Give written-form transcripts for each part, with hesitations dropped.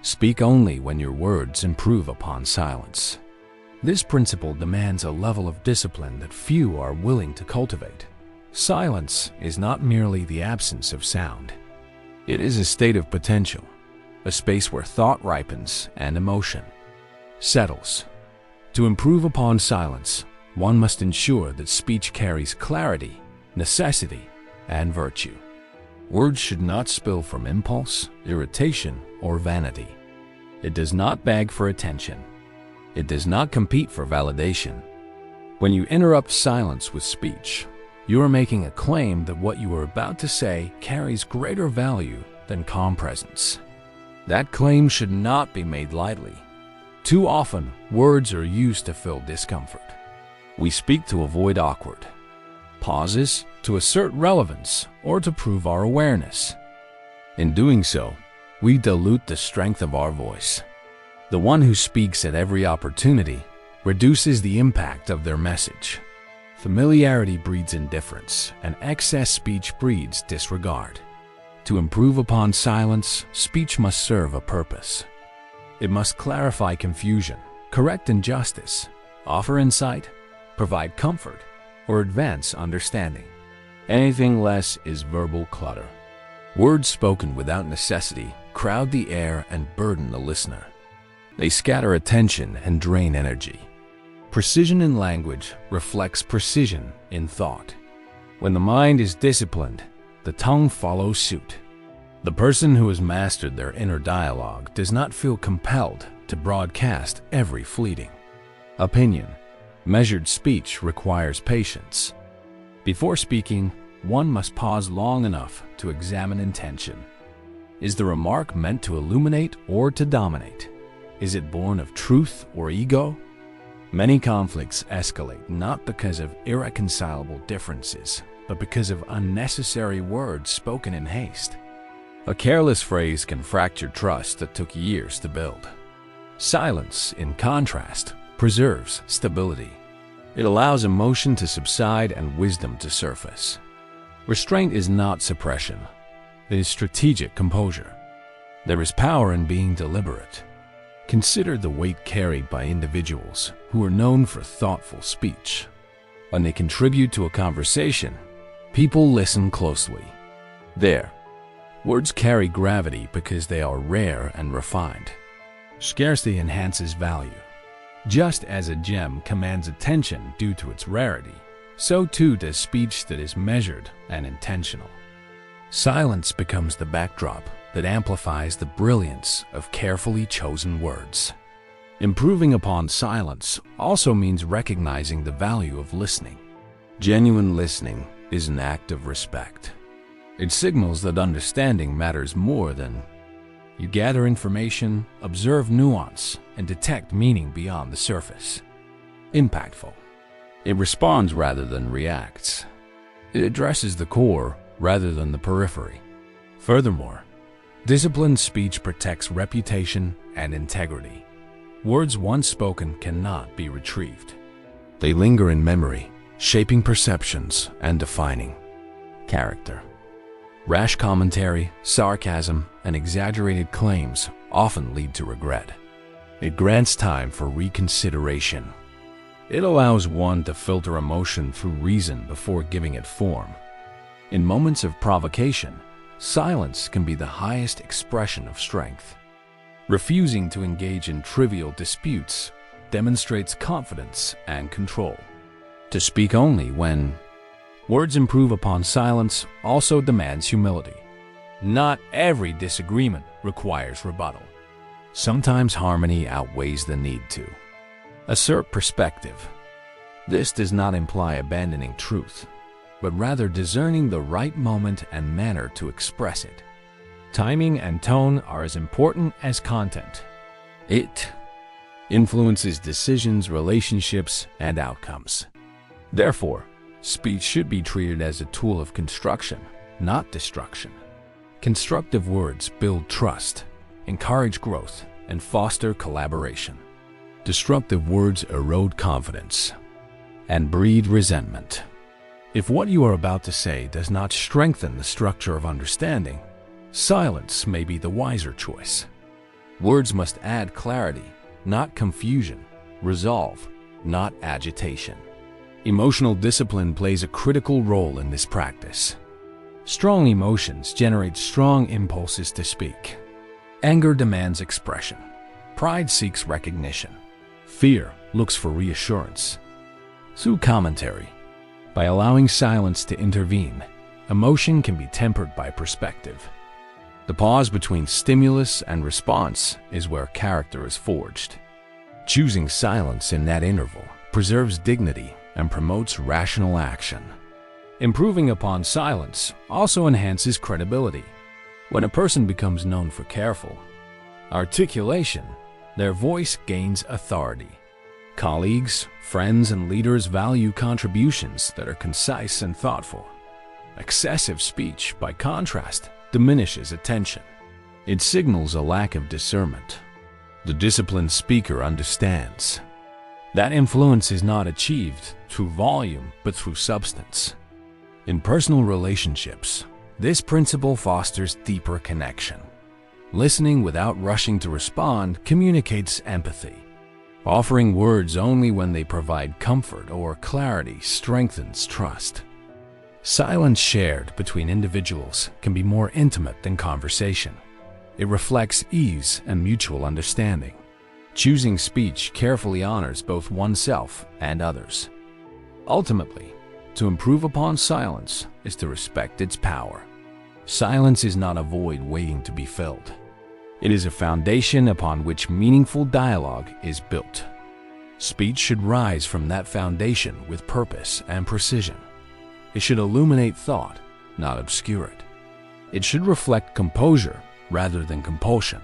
Speak only when your words improve upon silence. This principle demands a level of discipline that few are willing to cultivate. Silence is not merely the absence of sound. It is a state of potential, a space where thought ripens and emotion settles. To improve upon silence, one must ensure that speech carries clarity, necessity, and virtue. Words should not spill from impulse, irritation, or vanity. It does not beg for attention. It does not compete for validation. When you interrupt silence with speech, you are making a claim that what you are about to say carries greater value than calm presence. That claim should not be made lightly. Too often, words are used to fill discomfort. We speak to avoid awkward pauses, to assert relevance, or to prove our awareness. In doing so, we dilute the strength of our voice. The one who speaks at every opportunity reduces the impact of their message. Familiarity breeds indifference, and excess speech breeds disregard. To improve upon silence, speech must serve a purpose. It must clarify confusion, correct injustice, offer insight, provide comfort, or advance understanding. Anything less is verbal clutter. Words spoken without necessity crowd the air and burden the listener. They scatter attention and drain energy. Precision in language reflects precision in thought. When the mind is disciplined, the tongue follows suit. The person who has mastered their inner dialogue does not feel compelled to broadcast every fleeting opinion. Measured speech requires patience. Before speaking, one must pause long enough to examine intention. Is the remark meant to illuminate or to dominate? Is it born of truth or ego? Many conflicts escalate not because of irreconcilable differences, but because of unnecessary words spoken in haste. A careless phrase can fracture trust that took years to build. Silence, in contrast, preserves stability. It allows emotion to subside and wisdom to surface. Restraint is not suppression. It is strategic composure. There is power in being deliberate. Consider the weight carried by individuals who are known for thoughtful speech. When they contribute to a conversation, people listen closely. There, words carry gravity because they are rare and refined. Scarcity enhances value. Just as a gem commands attention due to its rarity, so too does speech that is measured and intentional. Silence becomes the backdrop that amplifies the brilliance of carefully chosen words. Improving upon silence also means recognizing the value of listening. Genuine listening is an act of respect. It signals that understanding matters more than you gather information, observe nuance, and detect meaning beyond the surface. Impactful. It responds rather than reacts. It addresses the core rather than the periphery. Furthermore, disciplined speech protects reputation and integrity. Words once spoken cannot be retrieved. They linger in memory, shaping perceptions and defining character. Rash commentary, sarcasm, and exaggerated claims often lead to regret. It grants time for reconsideration. It allows one to filter emotion through reason before giving it form. In moments of provocation, silence can be the highest expression of strength. Refusing to engage in trivial disputes demonstrates confidence and control. To speak only when words improve upon silence also demands humility. Not every disagreement requires rebuttal. Sometimes harmony outweighs the need to assert perspective. This does not imply abandoning truth, but rather discerning the right moment and manner to express it. Timing and tone are as important as content. It influences decisions, relationships, and outcomes. Therefore, speech should be treated as a tool of construction, not destruction. Constructive words build trust, encourage growth, and foster collaboration. Destructive words erode confidence and breed resentment. If what you are about to say does not strengthen the structure of understanding, silence may be the wiser choice. Words must add clarity, not confusion, resolve, not agitation. Emotional discipline plays a critical role in this practice. Strong emotions generate strong impulses to speak. Anger demands expression. Pride seeks recognition. Fear looks for reassurance. Through commentary, by allowing silence to intervene, emotion can be tempered by perspective. The pause between stimulus and response is where character is forged. Choosing silence in that interval preserves dignity and promotes rational action. Improving upon silence also enhances credibility. When a person becomes known for careful articulation, their voice gains authority. Colleagues, friends, and leaders value contributions that are concise and thoughtful. Excessive speech, by contrast, diminishes attention. It signals a lack of discernment. The disciplined speaker understands that influence is not achieved through volume but through substance. In personal relationships, this principle fosters deeper connection. Listening without rushing to respond communicates empathy. Offering words only when they provide comfort or clarity strengthens trust. Silence shared between individuals can be more intimate than conversation. It reflects ease and mutual understanding. Choosing speech carefully honors both oneself and others. Ultimately, to improve upon silence is to respect its power. Silence is not a void waiting to be filled. It is a foundation upon which meaningful dialogue is built. Speech should rise from that foundation with purpose and precision. It should illuminate thought, not obscure it. It should reflect composure rather than compulsion.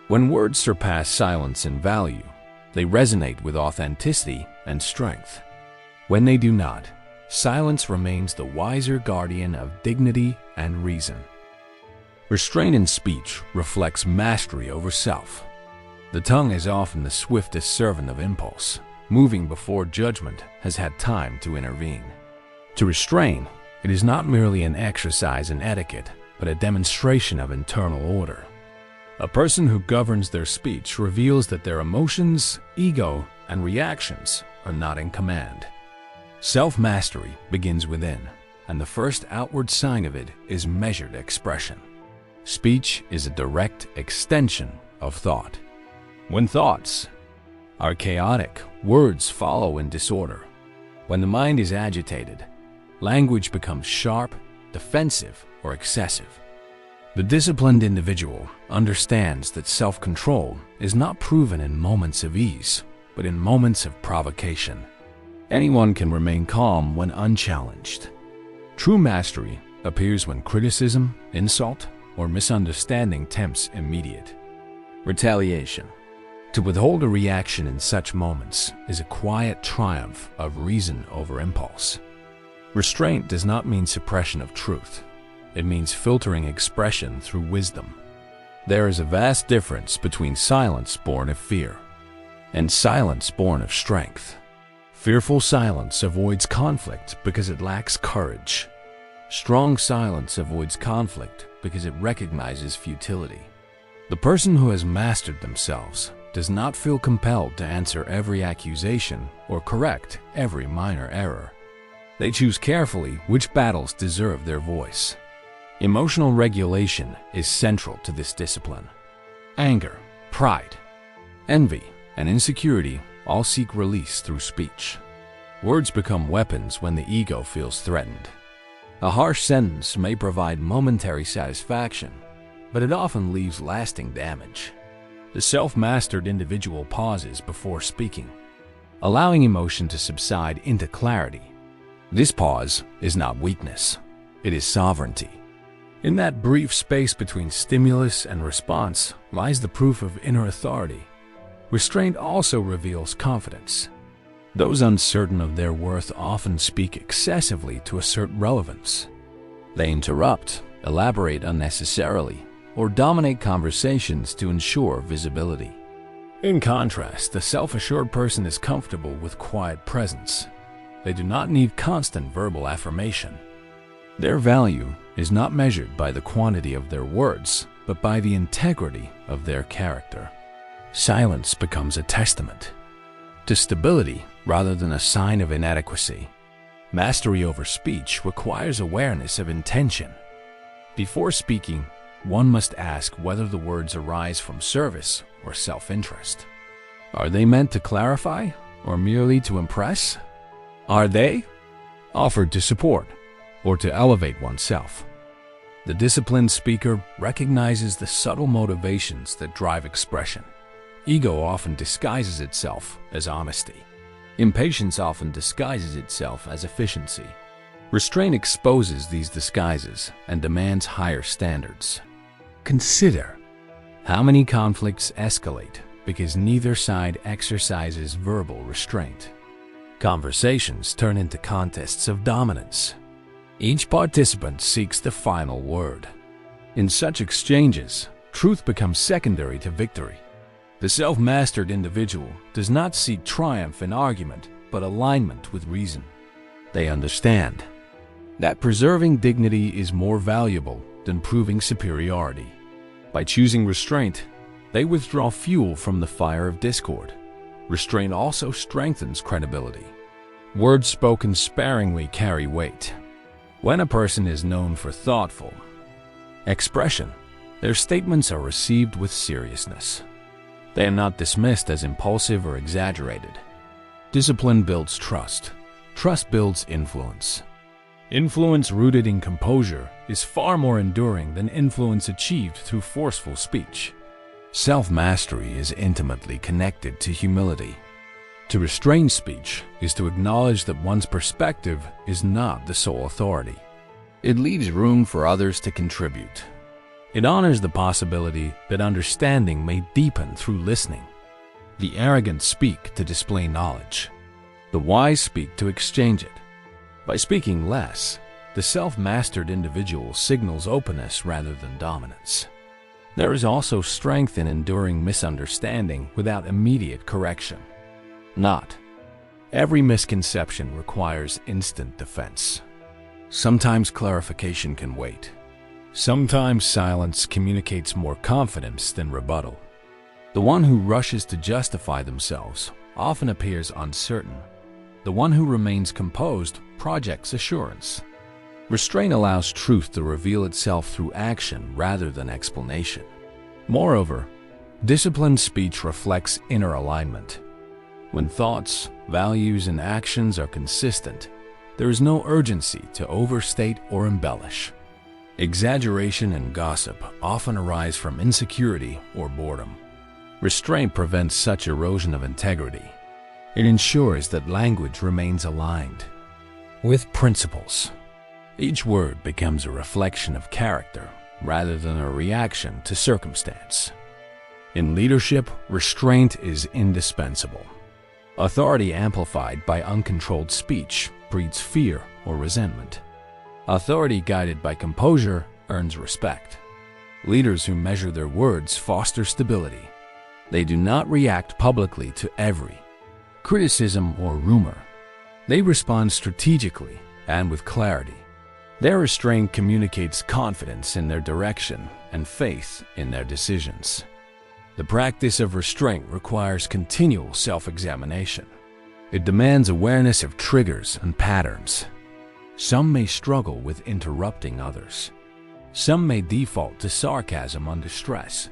When words surpass silence in value, they resonate with authenticity and strength. When they do not, silence remains the wiser guardian of dignity and reason. Restraint in speech reflects mastery over self. The tongue is often the swiftest servant of impulse, moving before judgment has had time to intervene. To restrain, it is not merely an exercise in etiquette, but a demonstration of internal order. A person who governs their speech reveals that their emotions, ego, and reactions are not in command. Self-mastery begins within, and the first outward sign of it is measured expression. Speech is a direct extension of thought. When thoughts are chaotic, words follow in disorder. When the mind is agitated, language becomes sharp, defensive, or excessive. The disciplined individual understands that self-control is not proven in moments of ease, but in moments of provocation. Anyone can remain calm when unchallenged. True mastery appears when criticism, insult, or misunderstanding tempts immediate retaliation. To withhold a reaction in such moments is a quiet triumph of reason over impulse. Restraint does not mean suppression of truth. It means filtering expression through wisdom. There is a vast difference between silence born of fear and silence born of strength. Fearful silence avoids conflict because it lacks courage. Strong silence avoids conflict because it recognizes futility. The person who has mastered themselves does not feel compelled to answer every accusation or correct every minor error. They choose carefully which battles deserve their voice. Emotional regulation is central to this discipline. Anger, pride, envy, and insecurity all seek release through speech. Words become weapons when the ego feels threatened. A harsh sentence may provide momentary satisfaction, but it often leaves lasting damage. The self-mastered individual pauses before speaking, allowing emotion to subside into clarity. This pause is not weakness, it is sovereignty. In that brief space between stimulus and response lies the proof of inner authority. Restraint also reveals confidence. Those uncertain of their worth often speak excessively to assert relevance. They interrupt, elaborate unnecessarily, or dominate conversations to ensure visibility. In contrast, the self-assured person is comfortable with quiet presence. They do not need constant verbal affirmation. Their value is not measured by the quantity of their words, but by the integrity of their character. Silence becomes a testament to stability rather than a sign of inadequacy. Mastery over speech requires awareness of intention. Before speaking, one must ask whether the words arise from service or self-interest. Are they meant to clarify or merely to impress? Are they offered to support or to elevate oneself? The disciplined speaker recognizes the subtle motivations that drive expression. Ego often disguises itself as honesty. Impatience often disguises itself as efficiency. Restraint exposes these disguises and demands higher standards. Consider how many conflicts escalate because neither side exercises verbal restraint. Conversations turn into contests of dominance. Each participant seeks the final word. In such exchanges, truth becomes secondary to victory. The self-mastered individual does not seek triumph in argument, but alignment with reason. They understand that preserving dignity is more valuable than proving superiority. By choosing restraint, they withdraw fuel from the fire of discord. Restraint also strengthens credibility. Words spoken sparingly carry weight. When a person is known for thoughtful expression, their statements are received with seriousness. They are not dismissed as impulsive or exaggerated. Discipline builds trust. Trust builds influence. Influence rooted in composure is far more enduring than influence achieved through forceful speech. Self-mastery is intimately connected to humility. To restrain speech is to acknowledge that one's perspective is not the sole authority. It leaves room for others to contribute. It honors the possibility that understanding may deepen through listening. The arrogant speak to display knowledge. The wise speak to exchange it. By speaking less, the self-mastered individual signals openness rather than dominance. There is also strength in enduring misunderstanding without immediate correction. Not every misconception requires instant defense. Sometimes clarification can wait. Sometimes silence communicates more confidence than rebuttal. The one who rushes to justify themselves often appears uncertain. The one who remains composed projects assurance. Restraint allows truth to reveal itself through action rather than explanation. Moreover, disciplined speech reflects inner alignment. When thoughts, values, and actions are consistent, there is no urgency to overstate or embellish. Exaggeration and gossip often arise from insecurity or boredom. Restraint prevents such erosion of integrity. It ensures that language remains aligned with principles. Each word becomes a reflection of character rather than a reaction to circumstance. In leadership, restraint is indispensable. Authority amplified by uncontrolled speech breeds fear or resentment. Authority guided by composure earns respect. Leaders who measure their words foster stability. They do not react publicly to every criticism or rumor. They respond strategically and with clarity. Their restraint communicates confidence in their direction and faith in their decisions. The practice of restraint requires continual self-examination. It demands awareness of triggers and patterns. Some may struggle with interrupting others. Some may default to sarcasm under stress.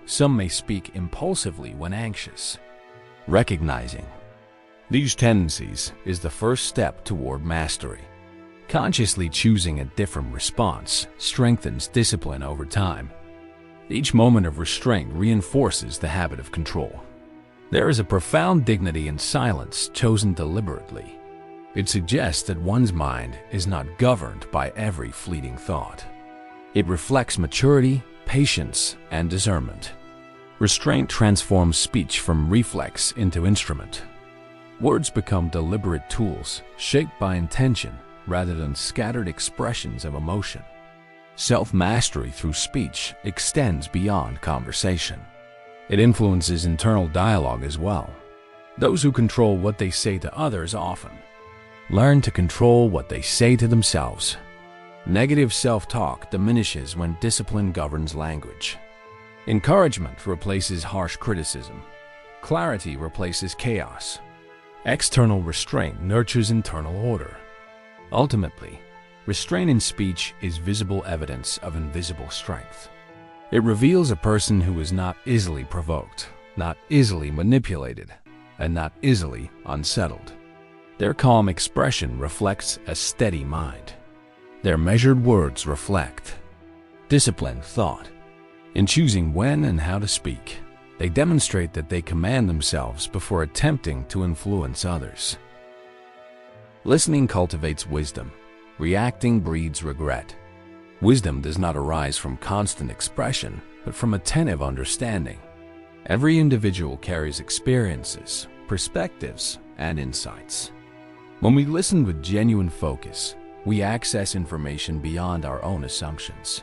Some may speak impulsively when anxious. Recognizing these tendencies is the first step toward mastery. Consciously choosing a different response strengthens discipline over time. Each moment of restraint reinforces the habit of control. There is a profound dignity in silence chosen deliberately. It suggests that one's mind is not governed by every fleeting thought. It reflects maturity, patience, and discernment. Restraint transforms speech from reflex into instrument. Words become deliberate tools shaped by intention rather than scattered expressions of emotion. Self-mastery through speech extends beyond conversation. It influences internal dialogue as well. Those who control what they say to others often learn to control what they say to themselves. Negative self-talk diminishes when discipline governs language. Encouragement replaces harsh criticism. Clarity replaces chaos. External restraint nurtures internal order. Ultimately, restraint in speech is visible evidence of invisible strength. It reveals a person who is not easily provoked, not easily manipulated, and not easily unsettled. Their calm expression reflects a steady mind. Their measured words reflect disciplined thought. In choosing when and how to speak, they demonstrate that they command themselves before attempting to influence others. Listening cultivates wisdom. Reacting breeds regret. Wisdom does not arise from constant expression, but from attentive understanding. Every individual carries experiences, perspectives, and insights. When we listen with genuine focus, we access information beyond our own assumptions.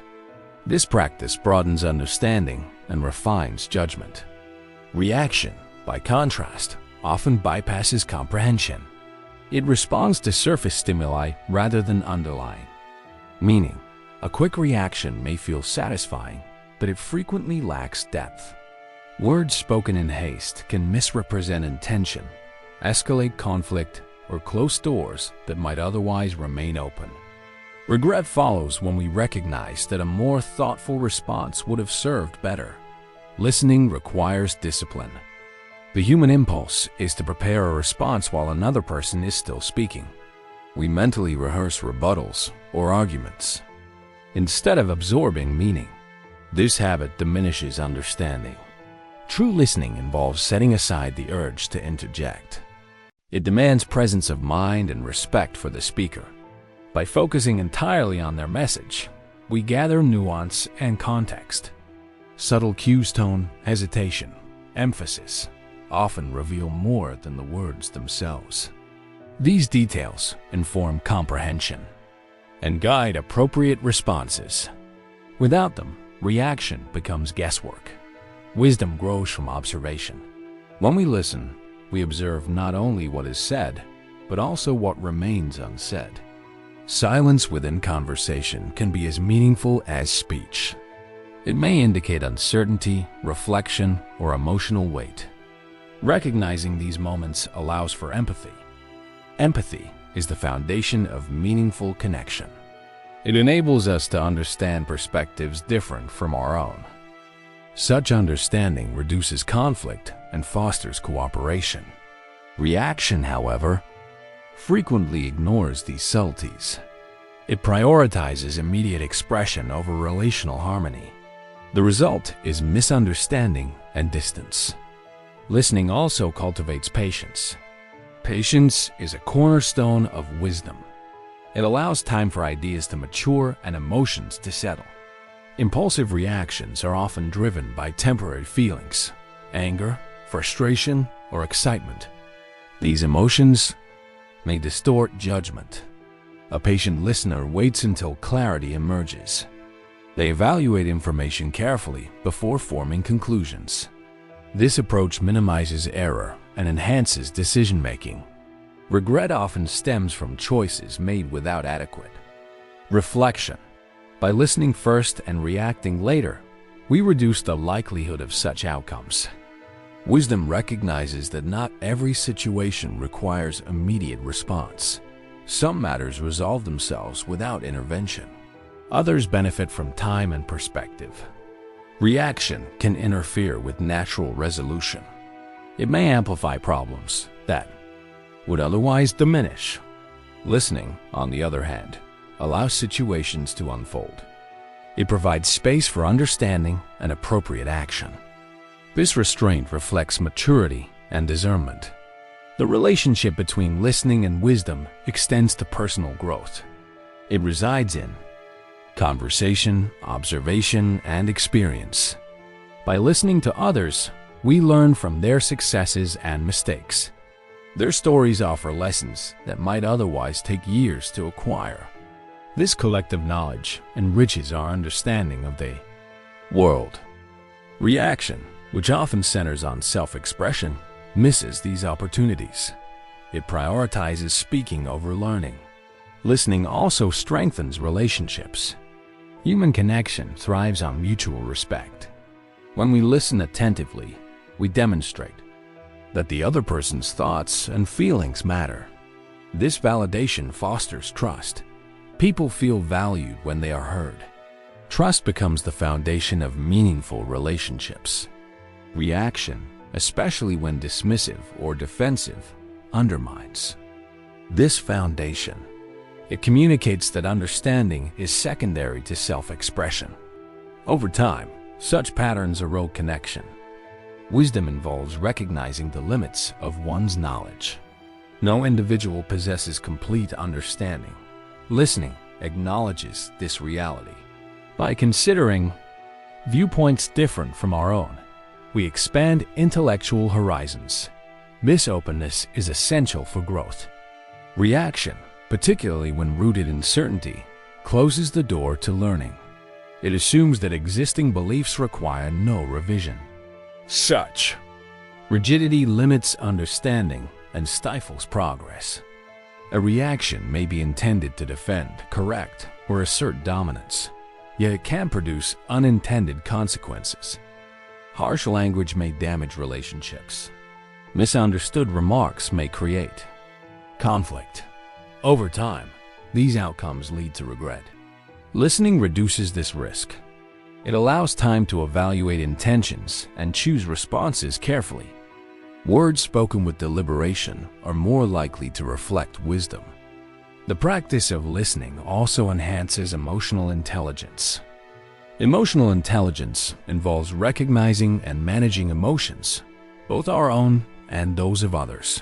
This practice broadens understanding and refines judgment. Reaction, by contrast, often bypasses comprehension. It responds to surface stimuli rather than underlying. Meaning, a quick reaction may feel satisfying, but it frequently lacks depth. Words spoken in haste can misrepresent intention, escalate conflict, or close doors that might otherwise remain open. Regret follows when we recognize that a more thoughtful response would have served better. Listening requires discipline. The human impulse is to prepare a response while another person is still speaking. We mentally rehearse rebuttals or arguments instead of absorbing meaning. This habit diminishes understanding. True listening involves setting aside the urge to interject. It demands presence of mind and respect for the speaker. By focusing entirely on their message, we gather nuance and context. Subtle cues, tone, hesitation, emphasis, often reveal more than the words themselves. These details inform comprehension and guide appropriate responses. Without them, reaction becomes guesswork. Wisdom grows from observation. When we listen, we observe not only what is said, but also what remains unsaid. Silence within conversation can be as meaningful as speech. It may indicate uncertainty, reflection, or emotional weight. Recognizing these moments allows for empathy. Empathy is the foundation of meaningful connection. It enables us to understand perspectives different from our own. Such understanding reduces conflict and fosters cooperation. Reaction, however, frequently ignores these subtleties. It prioritizes immediate expression over relational harmony. The result is misunderstanding and distance. Listening also cultivates patience. Patience is a cornerstone of wisdom. It allows time for ideas to mature and emotions to settle. Impulsive reactions are often driven by temporary feelings, anger, frustration, or excitement. These emotions may distort judgment. A patient listener waits until clarity emerges. They evaluate information carefully before forming conclusions. This approach minimizes error and enhances decision-making. Regret often stems from choices made without adequate reflection. By listening first and reacting later, we reduce the likelihood of such outcomes. Wisdom recognizes that not every situation requires immediate response. Some matters resolve themselves without intervention. Others benefit from time and perspective. Reaction can interfere with natural resolution. It may amplify problems that would otherwise diminish. Listening, on the other hand, allows situations to unfold. It provides space for understanding and appropriate action. This restraint reflects maturity and discernment. The relationship between listening and wisdom extends to personal growth. It resides in conversation, observation, and experience. By listening to others, we learn from their successes and mistakes. Their stories offer lessons that might otherwise take years to acquire. This collective knowledge enriches our understanding of the world. Reaction, which often centers on self-expression, misses these opportunities. It prioritizes speaking over learning. Listening also strengthens relationships. Human connection thrives on mutual respect. When we listen attentively, we demonstrate that the other person's thoughts and feelings matter. This validation fosters trust. People feel valued when they are heard. Trust becomes the foundation of meaningful relationships. Reaction, especially when dismissive or defensive, undermines this foundation. It communicates that understanding is secondary to self-expression. Over time, such patterns erode connection. Wisdom involves recognizing the limits of one's knowledge. No individual possesses complete understanding. Listening acknowledges this reality. By considering viewpoints different from our own, we expand intellectual horizons. This openness is essential for growth. Reaction, particularly when rooted in certainty, closes the door to learning. It assumes that existing beliefs require no revision. Such rigidity limits understanding and stifles progress. A reaction may be intended to defend, correct, or assert dominance, yet it can produce unintended consequences. Harsh language may damage relationships. Misunderstood remarks may create conflict. Over time, these outcomes lead to regret. Listening reduces this risk. It allows time to evaluate intentions and choose responses carefully. Words spoken with deliberation are more likely to reflect wisdom. The practice of listening also enhances emotional intelligence. Emotional intelligence involves recognizing and managing emotions, both our own and those of others.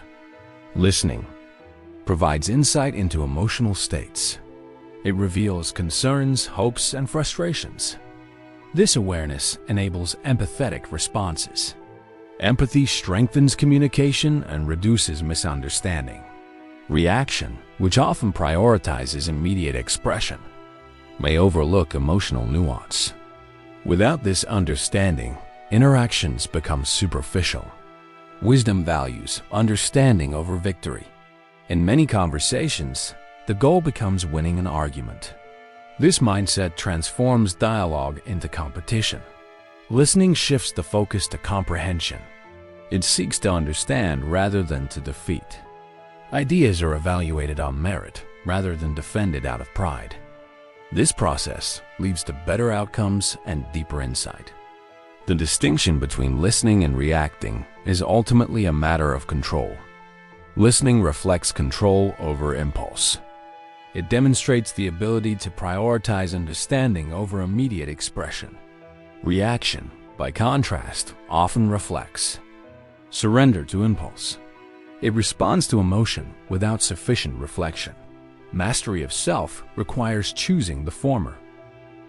Listening provides insight into emotional states. It reveals concerns, hopes, and frustrations. This awareness enables empathetic responses. Empathy strengthens communication and reduces misunderstanding. Reaction, which often prioritizes immediate expression, may overlook emotional nuance. Without this understanding, interactions become superficial. Wisdom values understanding over victory. In many conversations, the goal becomes winning an argument. This mindset transforms dialogue into competition. Listening shifts the focus to comprehension. It seeks to understand rather than to defeat. Ideas are evaluated on merit rather than defended out of pride. This process leads to better outcomes and deeper insight. The distinction between listening and reacting is ultimately a matter of control. Listening reflects control over impulse. It demonstrates the ability to prioritize understanding over immediate expression. Reaction, by contrast, often reflects surrender to impulse. It responds to emotion without sufficient reflection. Mastery of self requires choosing the former.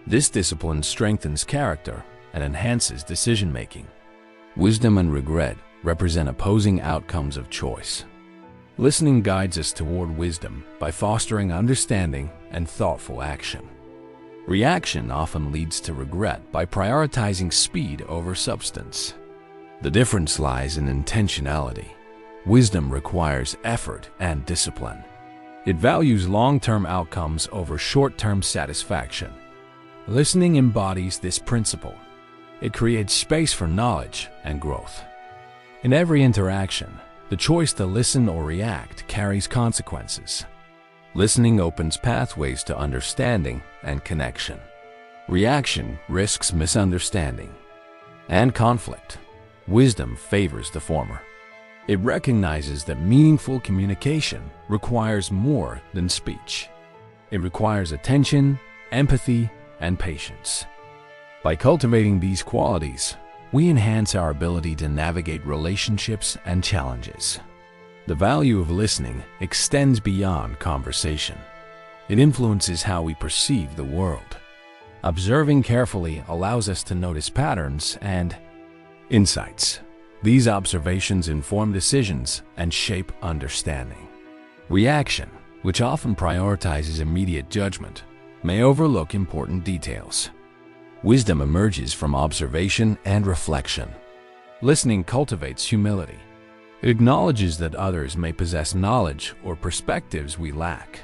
This discipline strengthens character and enhances decision-making. Wisdom and regret represent opposing outcomes of choice. Listening guides us toward wisdom by fostering understanding and thoughtful action. Reaction often leads to regret by prioritizing speed over substance. The difference lies in intentionality. Wisdom requires effort and discipline. It values long-term outcomes over short-term satisfaction. Listening embodies this principle. It creates space for knowledge and growth. In every interaction, the choice to listen or react carries consequences. Listening opens pathways to understanding and connection. Reaction risks misunderstanding and conflict. Wisdom favors the former. It recognizes that meaningful communication requires more than speech. It requires attention, empathy, and patience. By cultivating these qualities, we enhance our ability to navigate relationships and challenges. The value of listening extends beyond conversation. It influences how we perceive the world. Observing carefully allows us to notice patterns and insights. These observations inform decisions and shape understanding. Reaction, which often prioritizes immediate judgment, may overlook important details. Wisdom emerges from observation and reflection. Listening cultivates humility. It acknowledges that others may possess knowledge or perspectives we lack.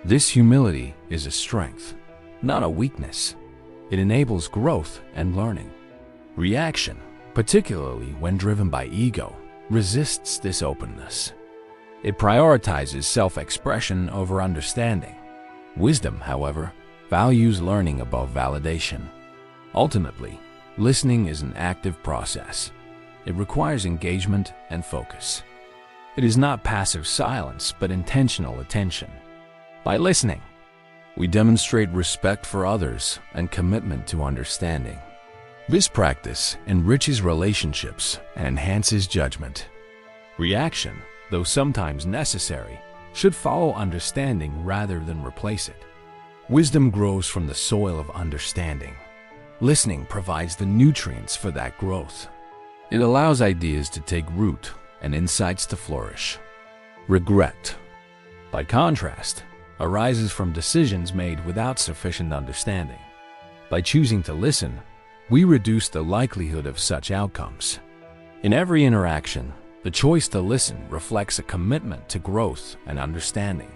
This humility is a strength, not a weakness. It enables growth and learning. Reaction, particularly when driven by ego, resists this openness. It prioritizes self-expression over understanding. Wisdom, however, values learning above validation. Ultimately, listening is an active process. It requires engagement and focus. It is not passive silence, but intentional attention. By listening, we demonstrate respect for others and commitment to understanding. This practice enriches relationships and enhances judgment. Reaction, though sometimes necessary, should follow understanding rather than replace it. Wisdom grows from the soil of understanding. Listening provides the nutrients for that growth. It allows ideas to take root and insights to flourish. Regret, by contrast, arises from decisions made without sufficient understanding. By choosing to listen, we reduce the likelihood of such outcomes. In every interaction, the choice to listen reflects a commitment to growth and understanding.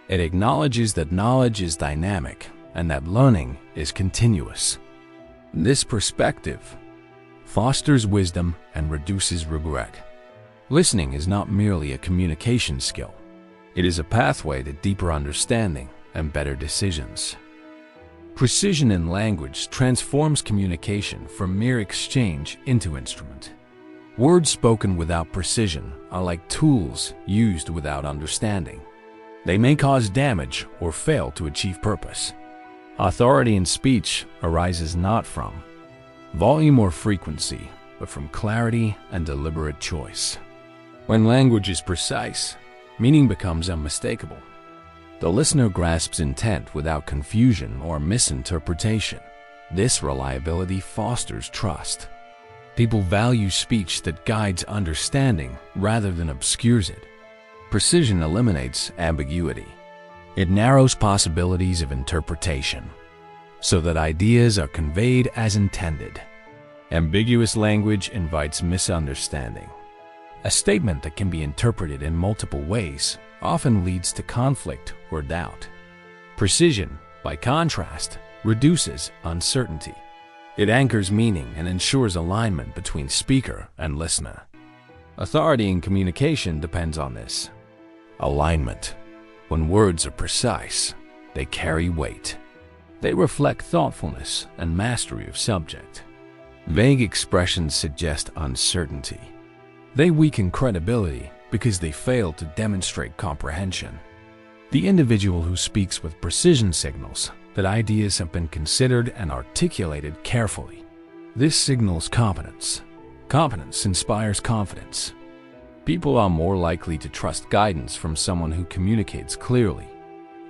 It acknowledges that knowledge is dynamic and that learning is continuous. This perspective fosters wisdom and reduces regret. Listening is not merely a communication skill. It is a pathway to deeper understanding and better decisions. Precision in language transforms communication from mere exchange into instrument. Words spoken without precision are like tools used without understanding. They may cause damage or fail to achieve purpose. Authority in speech arises not from volume or frequency, but from clarity and deliberate choice. When language is precise, meaning becomes unmistakable. The listener grasps intent without confusion or misinterpretation. This reliability fosters trust. People value speech that guides understanding rather than obscures it. Precision eliminates ambiguity. It narrows possibilities of interpretation, so that ideas are conveyed as intended. Ambiguous language invites misunderstanding. A statement that can be interpreted in multiple ways often leads to conflict or doubt. Precision, by contrast, reduces uncertainty. It anchors meaning and ensures alignment between speaker and listener. Authority in communication depends on this. Alignment. When words are precise, they carry weight. They reflect thoughtfulness and mastery of subject. Vague expressions suggest uncertainty. They weaken credibility because they fail to demonstrate comprehension. The individual who speaks with precision signals that ideas have been considered and articulated carefully. This signals competence. Competence inspires confidence. People are more likely to trust guidance from someone who communicates clearly.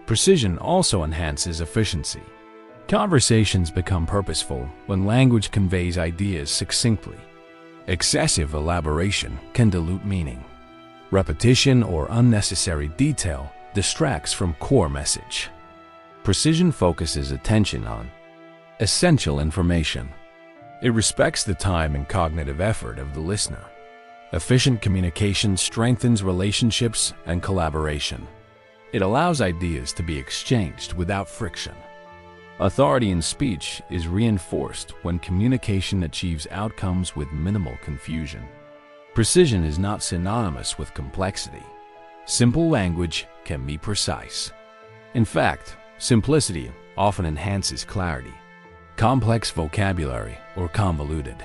Precision also enhances efficiency. Conversations become purposeful when language conveys ideas succinctly. Excessive elaboration can dilute meaning. Repetition or unnecessary detail distracts from core message. Precision focuses attention on essential information. It respects the time and cognitive effort of the listener. Efficient communication strengthens relationships and collaboration. It allows ideas to be exchanged without friction. Authority in speech is reinforced when communication achieves outcomes with minimal confusion. Precision is not synonymous with complexity. Simple language can be precise. In fact, simplicity often enhances clarity. Complex vocabulary or convoluted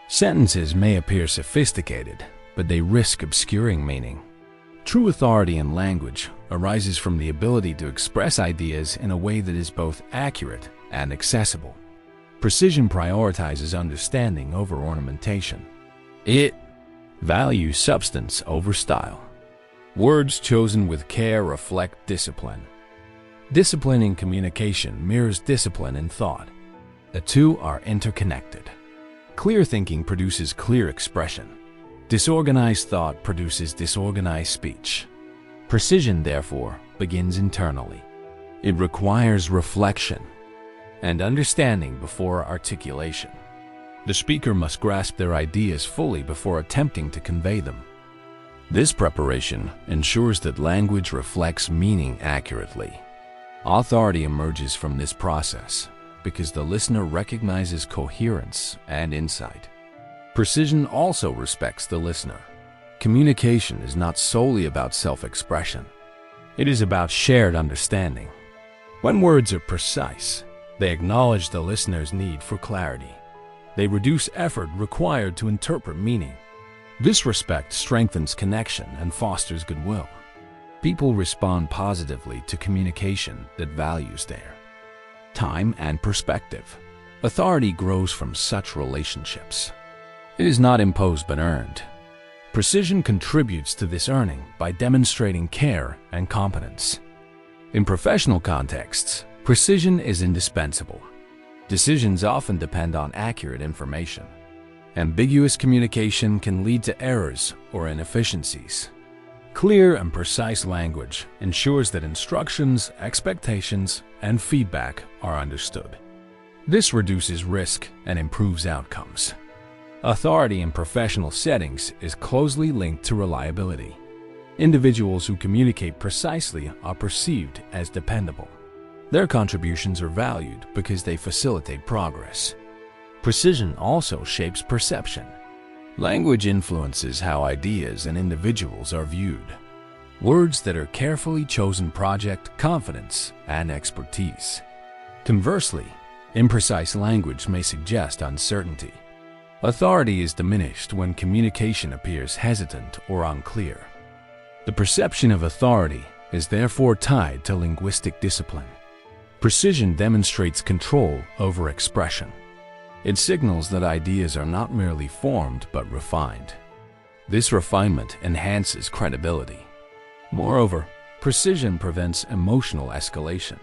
sentences may appear sophisticated, but they risk obscuring meaning. True authority in language arises from the ability to express ideas in a way that is both accurate and accessible. Precision prioritizes understanding over ornamentation. It values substance over style. Words chosen with care reflect discipline. Discipline in communication mirrors discipline in thought. The two are interconnected. Clear thinking produces clear expression. Disorganized thought produces disorganized speech. Precision, therefore, begins internally. It requires reflection and understanding before articulation. The speaker must grasp their ideas fully before attempting to convey them. This preparation ensures that language reflects meaning accurately. Authority emerges from this process because the listener recognizes coherence and insight. Precision also respects the listener. Communication is not solely about self-expression. It is about shared understanding. When words are precise, they acknowledge the listener's need for clarity. They reduce effort required to interpret meaning. This respect strengthens connection and fosters goodwill. People respond positively to communication that values their time and perspective. Authority grows from such relationships. It is not imposed but earned. Precision contributes to this earning by demonstrating care and competence. In professional contexts, precision is indispensable. Decisions often depend on accurate information. Ambiguous communication can lead to errors or inefficiencies. Clear and precise language ensures that instructions, expectations, and feedback are understood. This reduces risk and improves outcomes. Authority in professional settings is closely linked to reliability. Individuals who communicate precisely are perceived as dependable. Their contributions are valued because they facilitate progress. Precision also shapes perception. Language influences how ideas and individuals are viewed. Words that are carefully chosen project confidence and expertise. Conversely, imprecise language may suggest uncertainty. Authority is diminished when communication appears hesitant or unclear. The perception of authority is therefore tied to linguistic discipline. Precision demonstrates control over expression. It signals that ideas are not merely formed but refined. This refinement enhances credibility. Moreover, precision prevents emotional escalation.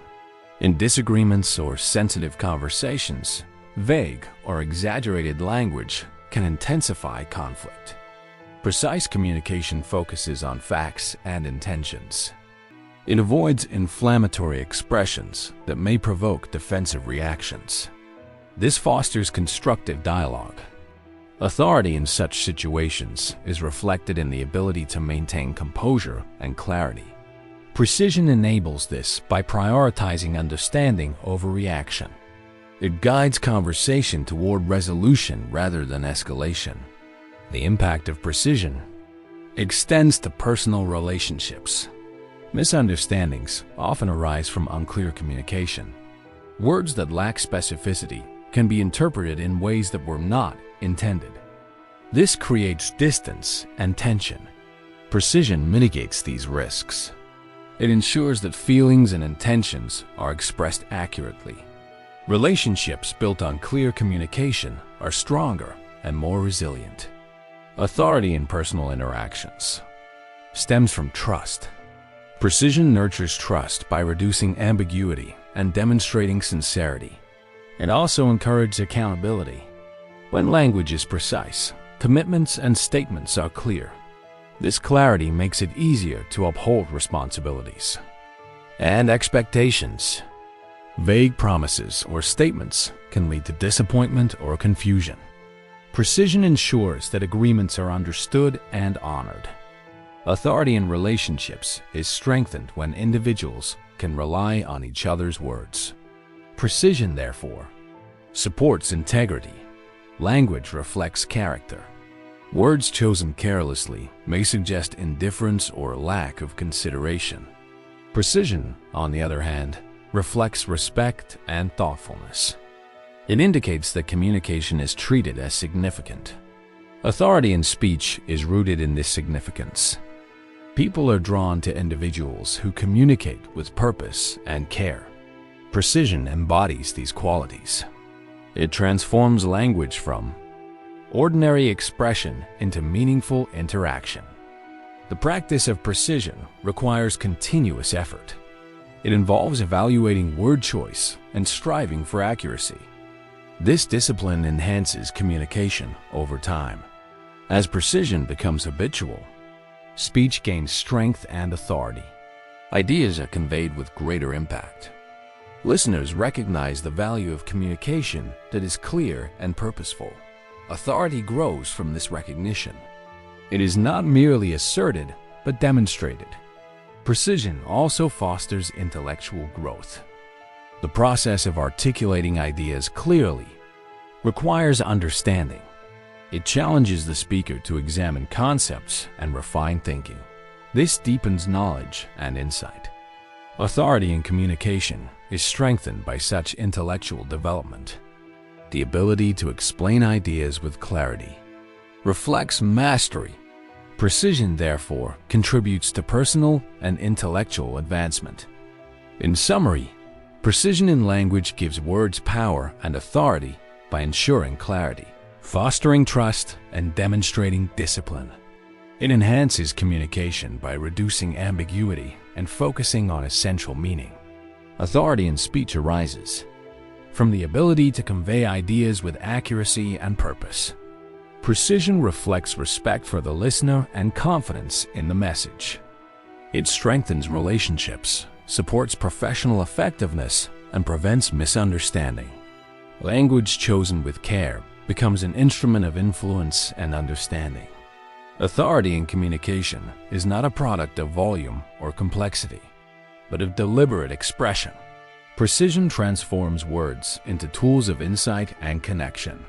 In disagreements or sensitive conversations, vague or exaggerated language can intensify conflict. Precise communication focuses on facts and intentions. It avoids inflammatory expressions that may provoke defensive reactions. This fosters constructive dialogue. Authority in such situations is reflected in the ability to maintain composure and clarity. Precision enables this by prioritizing understanding over reaction. It guides conversation toward resolution rather than escalation. The impact of precision extends to personal relationships. Misunderstandings often arise from unclear communication. Words that lack specificity can be interpreted in ways that were not intended. This creates distance and tension. Precision mitigates these risks. It ensures that feelings and intentions are expressed accurately. Relationships built on clear communication are stronger and more resilient. Authority in personal interactions stems from trust. Precision nurtures trust by reducing ambiguity and demonstrating sincerity. It also encourages accountability. When language is precise, commitments and statements are clear. This clarity makes it easier to uphold responsibilities and expectations. Vague promises or statements can lead to disappointment or confusion. Precision ensures that agreements are understood and honored. Authority in relationships is strengthened when individuals can rely on each other's words. Precision, therefore, supports integrity. Language reflects character. Words chosen carelessly may suggest indifference or lack of consideration. Precision, on the other hand, reflects respect and thoughtfulness. It indicates that communication is treated as significant. Authority in speech is rooted in this significance. People are drawn to individuals who communicate with purpose and care. Precision embodies these qualities. It transforms language from ordinary expression into meaningful interaction. The practice of precision requires continuous effort. It involves evaluating word choice and striving for accuracy. This discipline enhances communication over time. As precision becomes habitual, speech gains strength and authority. Ideas are conveyed with greater impact. Listeners recognize the value of communication that is clear and purposeful. Authority grows from this recognition. It is not merely asserted, but demonstrated. Precision also fosters intellectual growth. The process of articulating ideas clearly requires understanding. It challenges the speaker to examine concepts and refine thinking. This deepens knowledge and insight. Authority in communication is strengthened by such intellectual development. The ability to explain ideas with clarity reflects mastery. Precision, therefore, contributes to personal and intellectual advancement. In summary, precision in language gives words power and authority by ensuring clarity, fostering trust, and demonstrating discipline. It enhances communication by reducing ambiguity and focusing on essential meaning. Authority in speech arises from the ability to convey ideas with accuracy and purpose. Precision reflects respect for the listener and confidence in the message. It strengthens relationships, supports professional effectiveness, and prevents misunderstanding. Language chosen with care becomes an instrument of influence and understanding. Authority in communication is not a product of volume or complexity, but of deliberate expression. Precision transforms words into tools of insight and connection.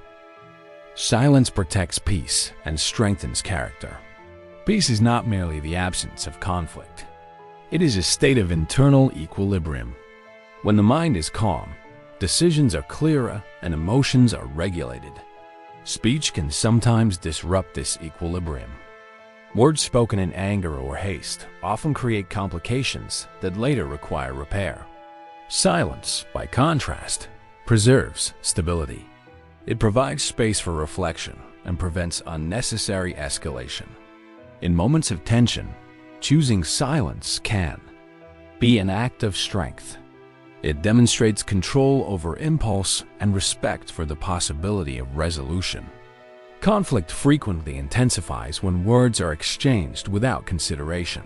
Silence protects peace and strengthens character. Peace is not merely the absence of conflict. It is a state of internal equilibrium. When the mind is calm, decisions are clearer and emotions are regulated. Speech can sometimes disrupt this equilibrium. Words spoken in anger or haste often create complications that later require repair. Silence, by contrast, preserves stability. It provides space for reflection and prevents unnecessary escalation. In moments of tension, choosing silence can be an act of strength. It demonstrates control over impulse and respect for the possibility of resolution. Conflict frequently intensifies when words are exchanged without consideration.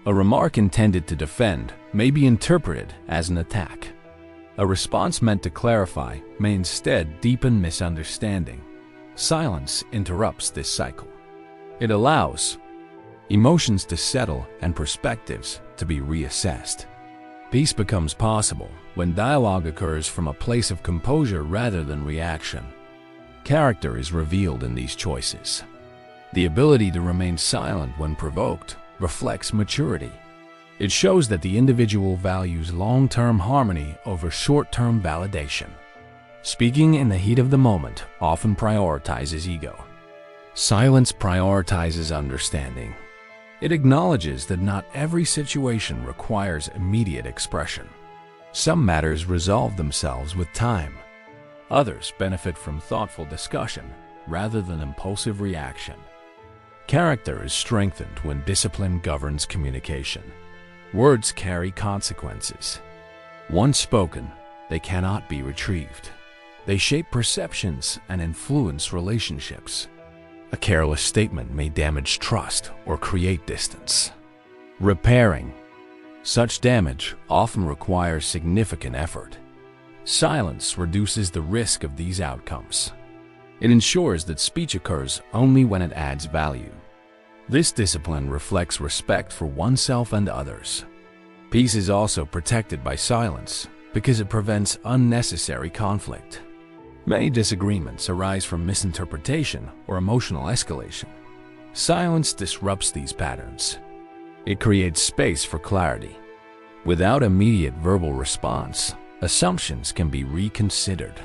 A remark intended to defend may be interpreted as an attack. A response meant to clarify may instead deepen misunderstanding. Silence interrupts this cycle. It allows emotions to settle and perspectives to be reassessed. Peace becomes possible when dialogue occurs from a place of composure rather than reaction. Character is revealed in these choices. The ability to remain silent when provoked reflects maturity. It shows that the individual values long-term harmony over short-term validation. Speaking in the heat of the moment often prioritizes ego. Silence prioritizes understanding. It acknowledges that not every situation requires immediate expression. Some matters resolve themselves with time. Others benefit from thoughtful discussion rather than impulsive reaction. Character is strengthened when discipline governs communication. Words carry consequences. Once spoken, they cannot be retrieved. They shape perceptions and influence relationships. A careless statement may damage trust or create distance. Repairing such damage often requires significant effort. Silence reduces the risk of these outcomes. It ensures that speech occurs only when it adds value. This discipline reflects respect for oneself and others. Peace is also protected by silence because it prevents unnecessary conflict. Many disagreements arise from misinterpretation or emotional escalation. Silence disrupts these patterns. It creates space for clarity. Without immediate verbal response, assumptions can be reconsidered.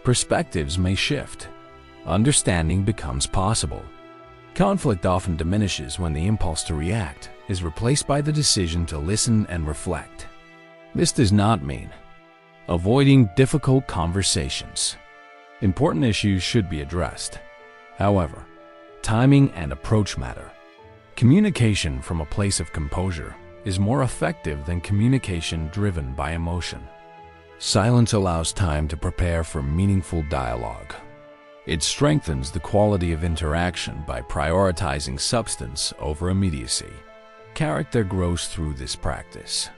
Perspectives may shift. Understanding becomes possible. Conflict often diminishes when the impulse to react is replaced by the decision to listen and reflect. This does not mean avoiding difficult conversations. Important issues should be addressed. However, timing and approach matter. Communication from a place of composure is more effective than communication driven by emotion. Silence allows time to prepare for meaningful dialogue. It strengthens the quality of interaction by prioritizing substance over immediacy. Character grows through this practice.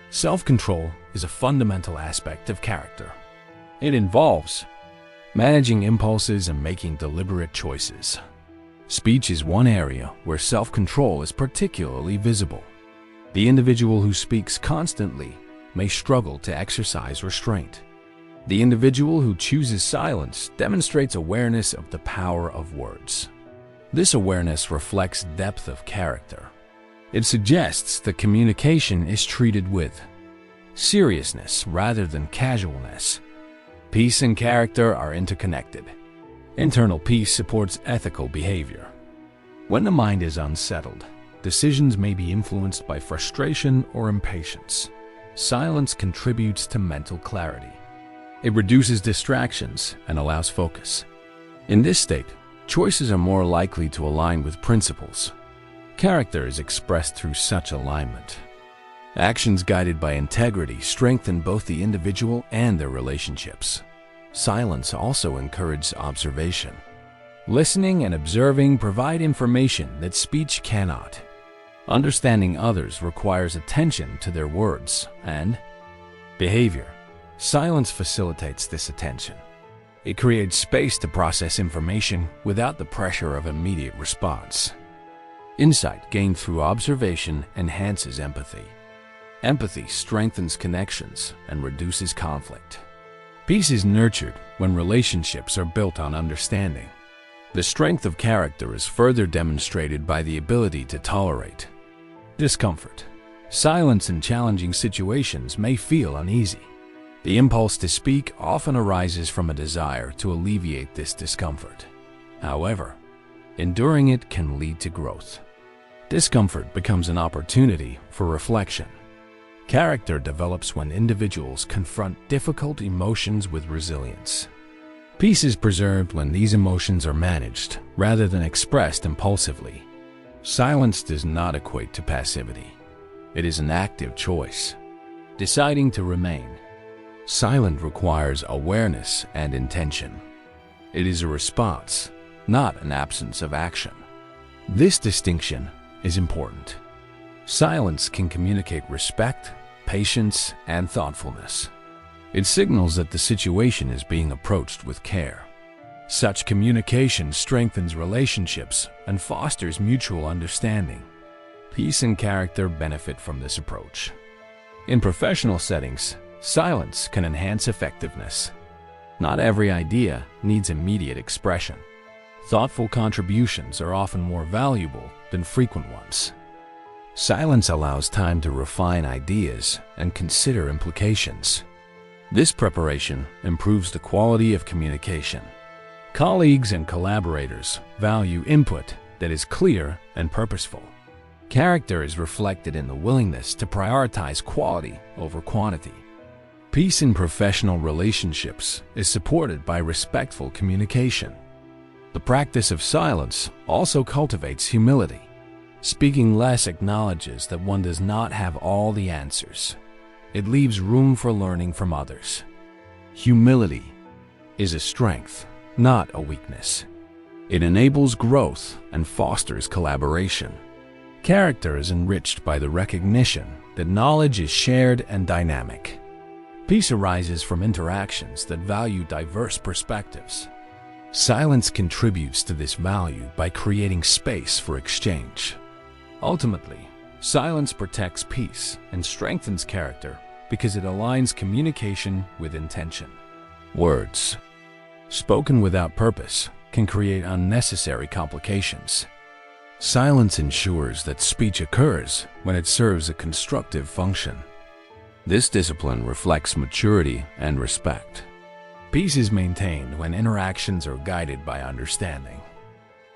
Self-control is a fundamental aspect of character. It involves managing impulses and making deliberate choices. Speech is one area where self-control is particularly visible. The individual who speaks constantly may struggle to exercise restraint. The individual who chooses silence demonstrates awareness of the power of words. This awareness reflects depth of character. It suggests that communication is treated with seriousness rather than casualness. Peace and character are interconnected. Internal peace supports ethical behavior. When the mind is unsettled, decisions may be influenced by frustration or impatience. Silence contributes to mental clarity. It reduces distractions and allows focus. In this state, choices are more likely to align with principles. Character is expressed through such alignment. Actions guided by integrity strengthen both the individual and their relationships. Silence also encourages observation. Listening and observing provide information that speech cannot. Understanding others requires attention to their words and behavior. Silence facilitates this attention. It creates space to process information without the pressure of immediate response. Insight gained through observation enhances empathy. Empathy strengthens connections and reduces conflict. Peace is nurtured when relationships are built on understanding. The strength of character is further demonstrated by the ability to tolerate discomfort. Silence in challenging situations may feel uneasy. The impulse to speak often arises from a desire to alleviate this discomfort. However, enduring it can lead to growth. Discomfort becomes an opportunity for reflection. Character develops when individuals confront difficult emotions with resilience. Peace is preserved when these emotions are managed rather than expressed impulsively. Silence does not equate to passivity. It is an active choice, deciding to remain silent requires awareness and intention. It is a response, not an absence of action. This distinction is important. Silence can communicate respect, patience, and thoughtfulness. It signals that the situation is being approached with care. Such communication strengthens relationships and fosters mutual understanding. Peace and character benefit from this approach. In professional settings, silence can enhance effectiveness. Not every idea needs immediate expression. Thoughtful contributions are often more valuable than frequent ones. Silence allows time to refine ideas and consider implications. This preparation improves the quality of communication. Colleagues and collaborators value input that is clear and purposeful. Character is reflected in the willingness to prioritize quality over quantity. Peace in professional relationships is supported by respectful communication. The practice of silence also cultivates humility. Speaking less acknowledges that one does not have all the answers. It leaves room for learning from others. Humility is a strength, not a weakness. It enables growth and fosters collaboration. Character is enriched by the recognition that knowledge is shared and dynamic. Peace arises from interactions that value diverse perspectives. Silence contributes to this value by creating space for exchange. Ultimately, silence protects peace and strengthens character because it aligns communication with intention. Words spoken without purpose can create unnecessary complications. Silence ensures that speech occurs when it serves a constructive function. This discipline reflects maturity and respect. Peace is maintained when interactions are guided by understanding.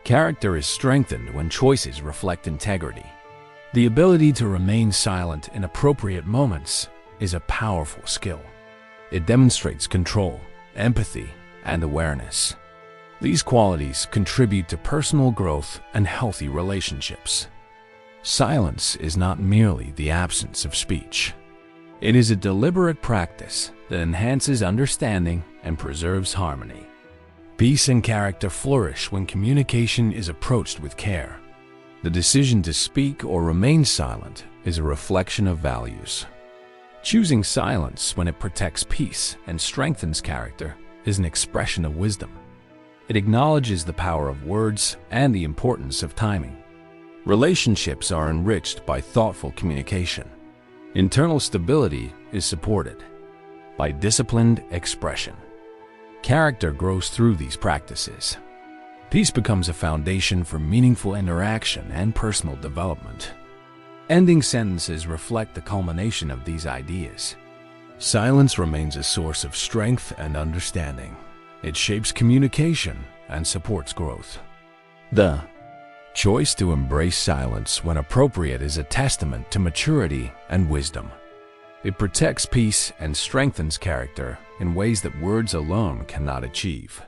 Character is strengthened when choices reflect integrity. The ability to remain silent in appropriate moments is a powerful skill. It demonstrates control, empathy, and awareness. These qualities contribute to personal growth and healthy relationships. Silence is not merely the absence of speech. It is a deliberate practice that enhances understanding and preserves harmony. Peace and character flourish when communication is approached with care. The decision to speak or remain silent is a reflection of values. Choosing silence when it protects peace and strengthens character is an expression of wisdom. It acknowledges the power of words and the importance of timing. Relationships are enriched by thoughtful communication. Internal stability is supported by disciplined expression. Character grows through these practices. Peace becomes a foundation for meaningful interaction and personal development. Ending sentences reflect the culmination of these ideas. Silence remains a source of strength and understanding. It shapes communication and supports growth. The choice to embrace silence when appropriate is a testament to maturity and wisdom. It protects peace and strengthens character in ways that words alone cannot achieve.